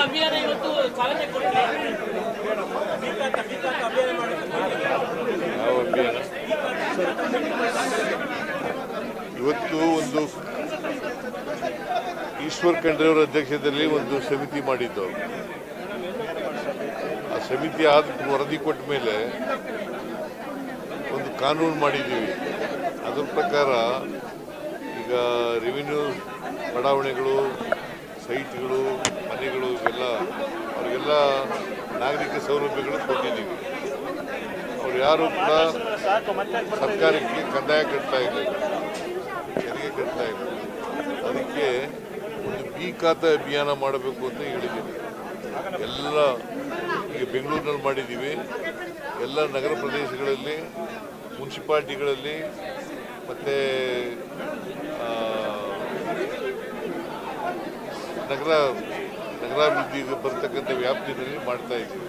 ಅಭಿಯಾನ ಇವತ್ತು ಚಾಲನೆ ಕೊಟ್ಟಿದೆ. ಯಾವ ಅಭಿಯಾನ? ಇವತ್ತು ಒಂದು ಈಶ್ವರ್ ಖಂಡ್ರೆಯವರ ಅಧ್ಯಕ್ಷತೆಯಲ್ಲಿ ಒಂದು ಸಮಿತಿ ಮಾಡಿದ್ದು. ಆ ಸಮಿತಿ ವರದಿ ಕೊಟ್ಟ ಮೇಲೆ ಒಂದು ಕಾನೂನು ಮಾಡಿದ್ದೀವಿ. ಅದರ ಪ್ರಕಾರ ಈಗ ರೆವಿನ್ಯೂ ಬಡಾವಣೆಗಳು, ಸೈಟ್ಗಳು, ಮನೆಗಳು ಇವೆಲ್ಲ ಅವರಿಗೆಲ್ಲ ನಾಗರಿಕ ಸೌಲಭ್ಯಗಳು ಕೊಟ್ಟಿದ್ದೀವಿ. ಅವ್ರು ಯಾರು ಕೂಡ ಸರ್ಕಾರಕ್ಕೆ ಕಂದಾಯ ಕಟ್ತಾ ಇಲ್ಲ, ತೆರಿಗೆ ಕಟ್ತಾ ಇಲ್ಲ. ಅದಕ್ಕೆ ಒಂದು ಬಿ ಖಾತೆ ಅಭಿಯಾನ ಮಾಡಬೇಕು ಅಂತ ಹೇಳಿದ್ದೀನಿ. ಎಲ್ಲ ಈಗ ಬೆಂಗಳೂರಿನಲ್ಲಿ ಮಾಡಿದ್ದೀವಿ. ಎಲ್ಲ ನಗರ ಪ್ರದೇಶಗಳಲ್ಲಿ, ಮುನ್ಸಿಪಾಲ್ಟಿಗಳಲ್ಲಿ ಮತ್ತು ನಗರಾಭಿವೃದ್ಧಿಗೆ ಬರ್ತಕ್ಕಂಥ ವ್ಯಾಪ್ತಿಯಲ್ಲಿ ಮಾಡ್ತಾ ಇದ್ದೀವಿ.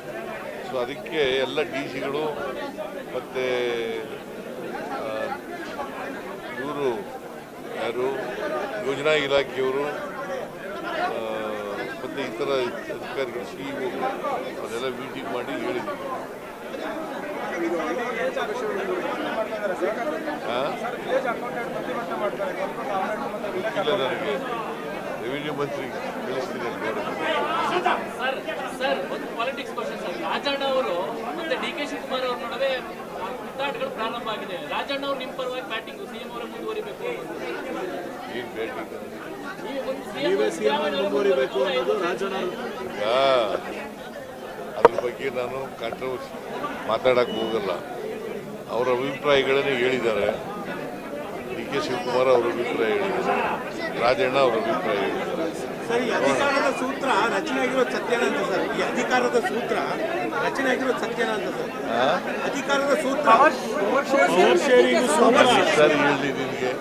ಸೊ ಅದಕ್ಕೆ ಎಲ್ಲ ಡಿ ಸಿಗಳು ಮತ್ತು ಇವರು ಯಾರು ಯೋಜನಾ ಇಲಾಖೆಯವರು ಮತ್ತು ಇತರ ಅಧಿಕಾರಿಗಳು, ಸಿಇಒಗಳು ಅದೆಲ್ಲ ಮೀಟಿಂಗ್ ಮಾಡಿ ಹೇಳಿದ್ದೀವಿ. ಗೊತ್ತಿಲ್ಲ ನನಗೆ, ರೆವಿನ್ಯೂ ಮಂತ್ರಿ ತಿಳಿಸ್ತೀನಿ. ಸರ್, ಒಂದು ಪಾಲಿಟಿಕ್ಸ್ ಕ್ವಶನ್ ಸರ್. ರಾಜಣ್ಣ ಅವರು ಮತ್ತೆ ಡಿ ಕೆ ಶಿವಕುಮಾರ್ ಅವ್ರ ನಡುವೆ ಹುಟ್ಟಾಟಗಳು ಪ್ರಾರಂಭ ಆಗಿದೆ. ರಾಜಣ್ಣ ಅವರು ನಿಮ್ಮ ಪರವಾಗಿ ಬ್ಯಾಟಿಂಗ್, ಸಿಎಂ ಅವರ ಮುಂದುವರಿಬೇಕು. ಏನು ಬ್ಯಾಟಿಂಗ್? ಮುಂದುವರಿಬೇಕು ಅನ್ನೋದು ರಾಜಣ್ಣ. ಅದ್ರ ಬಗ್ಗೆ ನಾನು ಕಾಂಟ್ರವರ್ಸಿ ಮಾತಾಡಕ್ಕೆ ಹೋಗಲ್ಲ. ಅವರ ಅಭಿಪ್ರಾಯಗಳನ್ನೇ ಹೇಳಿದ್ದಾರೆ. ಡಿ ಕೆ ಶಿವಕುಮಾರ್ ಅವರ ಅಭಿಪ್ರಾಯ ಹೇಳಿದ್ದಾರೆ, ರಾಜಣ್ಣ ಅವರ ಅಭಿಪ್ರಾಯ ಹೇಳಿದ್ದಾರೆ. ಸರ್, ಈ ಅಧಿಕಾರದ ಸೂತ್ರ ರಚನೆ ಆಗಿರೋದು ಸತ್ಯನ ಅಂತ ಸರ್? ಈ ಅಧಿಕಾರದ ಸೂತ್ರ ರಚನೆ ಆಗಿರೋದು ಸತ್ಯನ ಅಂತ ಸರ್? ಅಧಿಕಾರದ ಸೂತ್ರ ಸರ್ ಹೇಳಿದ್ದೀನಿ ನಿಮಗೆ.